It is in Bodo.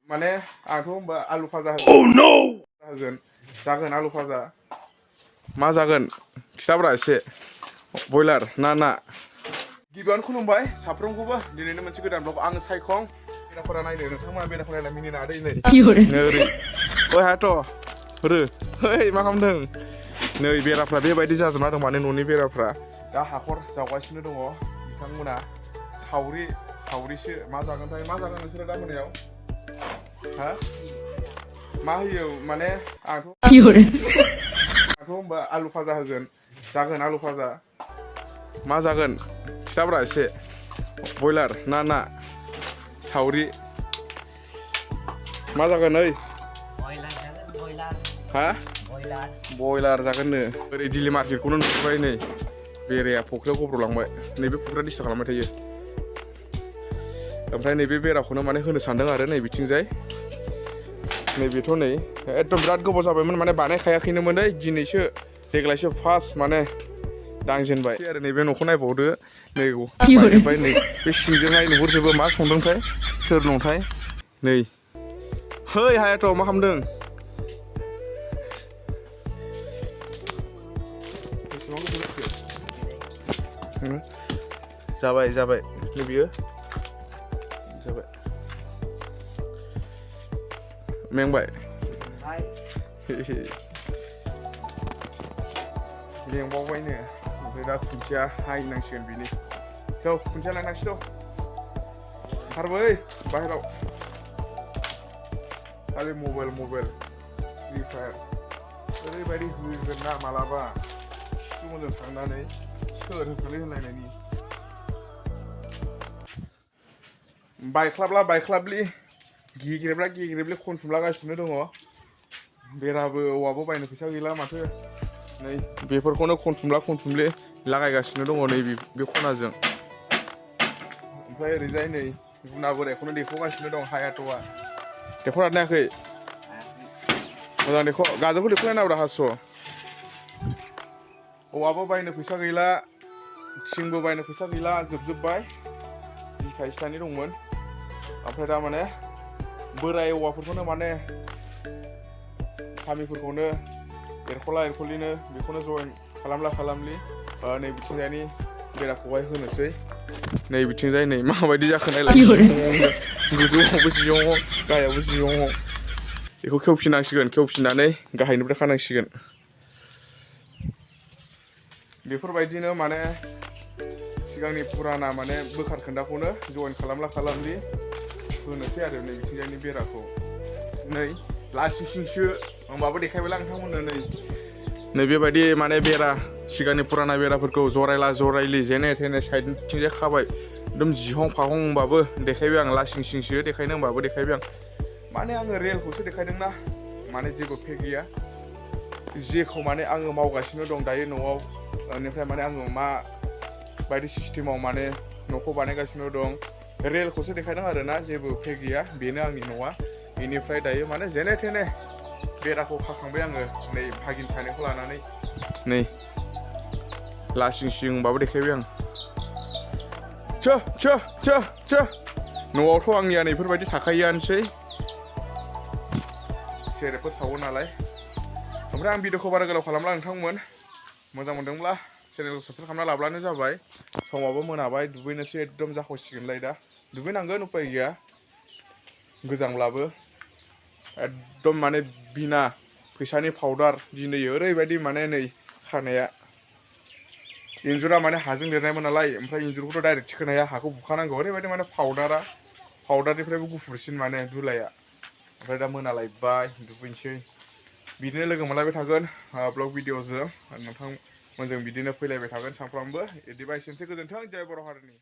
माने आंथ' होनबा आलु फाजा होगोन जागोन आलु फाजा मा जागोन खिथाब्रा एसे बयलार ना गिबियावनो खुलुमबाय साफ्रोमखौबो दिनैनो मोनसे गोदान ब्लग आं सायखं बेराफोरा नायनो नोंथांमोना बेराफोरा मिनिनो हादै नै ओरै ओइ हाथ' रो ओइ मा खालामदों नै बेराफ्रा बेबायदि जाजोबना दं माने न'नि बेराफ्रा दा हाखर जावगासिनो दङ बिथांमोना सावरिसो मा जागोनथाय मा जागोन नोंसोरो दा मोनायाव हा मा होयो माने आंथ' होनबा आलु फाजा होगोन जागोन आलु फाजा मा जागोन खिथाब्रा एसे बयलार ना सावरि मा जागोन ओइ हा बयलार जागोननो ओरै दिल्ली मार्केटखौनो नुबाय नै बेराया फख्रियाव गब्र'लांबाय नैबे फख्रिया डिस्टार्ब खालामबाय थायो ओमफ्राय नैबे बेराखौनो माने होनो सानदों आरो नै बिथिंजाय नैबेथ' नै एकदम बिराद गोबाव जाबायमोन माने बानायखायाखैनोमोन दिनैसो देग्लायसो फार्स्ट माने दांजेनबाय आरो नैबे न'खौ नायबावदो नै बायजोब्बाय नै बे सिंजोंहाय नुहुरजोबो मा संदोंथाय सोर दंथाय नै है हायाथ' मा खालामदों जाबाय नै बियो जाबाय मेंबाय लेंबावबायनो ओमफ्राय दा खुन्थिया हायनांसिगोन बिनि खुन्थिया लायनांसिगौ ओंखारबोै बाहेराव खालि मबाइल फ्रि फायार ओरैबायदि होगोन ना मालाबा सिथुमोनजों थांनानै सोर होखोलै होनलायनायनि बायख्लाब्लि गेग्रेबलि खनथुमलागासिनो दङ बेराबो औवाबो बायनो फैसा गैला माथो नै बेफोरखौनो खनथुमलि लागायगासिनो दङ नै बे खनाजों ओमफ्राय ओरैजाय नै गुना बोरायखौनो देखायगासिनो दं हायाथ'आ देखायनो हायाखै मोजां देख' गाजोलखौ देखायलायनाब्रा हास' औवाबो बायनो फैसा गैला थिंबो बायनो फैसा गैला जोबजोब्बाय थाइसेथाइनै दंमोन ओमफ्राय दा माने बोराय औवाफोरखौनो माने खामिफोरखौनो एरख'लिनो बेखौनो जयेन खालामलि नै बिथिंजायनि बेराखौहाय होनोसै नै बिथिंजाय नै माबायदि जाखो नायलाय गोजौआवबो जियं गाहायावबो जियं बेखौ खेवफिननानै गाहायनिफ्राय खानांसिगोन बेफोरबायदिनो माने सिगांनि फुराना माने बोखार खोन्दाखौनो जयेन खालामलि होनोसै आरो नै बिथिंजायनि बेराखौ नै लासिंसिंसो होमबाबो देखायबायला नोंथांमोननो नै बेबायदि माने बेरा सिगांनि फुराना बेराफोरखौ जरायलि जेने थेने साइडथिंजाय खाबाय एकदम जिहं फाहं होनबाबो देखायबाय आं लासिंसिंसो देखायनो होनबाबो देखायबाय आं माने आङो रियेलखौसो देखायदोंना माने जेबो फेक गैया जेखौ माने आङो मावगासिनो दं दायो न'आव बेनिफ्राय माने आङो मा बायदि सिस्टेमाव माने न'खौ बानायगासिनो दं रियेलखौसो देखायदों आरोना जेबो फेक गैया बेनो आंनि न'आ बेनिफ्राय दायो माने जेने थेने बेराखौ खाखांबाय आङो नै भागिन सानैखौ लानानै नै लासिंसिं होनबाबो देखायबाय आं न'आवथ' आंनिया नैफोरबायदि थाखायोआनोसै सेरेबफोर सावो नालाय ओमफ्राय आं भिडिअखौ बारा गोलाव खालामला नोंथांमोन मोजां मोनदोंब्ला चेनेलखौ साबस्क्राइब खालामना लाब्लानो जाबाय समाबो मोनाबाय दुगैनोसै एकदम जाखावसिगोनलाय दा दुगैनांगोन उपाय गैया गोजांब्लाबो एकदम माने बिना फैसानि पाउदार दिनै ओरैबायदि माने नै खानाया इन्जुरा माने हाजों लिरनायमोन नालाय ओमफ्राय इन्जुरखौथ' डाइरेक्ट थिखोनो हाया हाखौ बुखानांगौ ओरैबायदि माने पाउदारनिफ्रायबो गुफुरसिन माने धुलाया ओमफ्राय दा मोनालायबाय दुगैनोसै बिदिनो लोगो मोनलायबाय थागोन ब्लग भिडिअजों नोंथांमोनजों बिदिनो फैलायबाय थागोन सानफ्रामबो बिदिबा एसेनोसै गोजोन्थों जय बर' हारिनि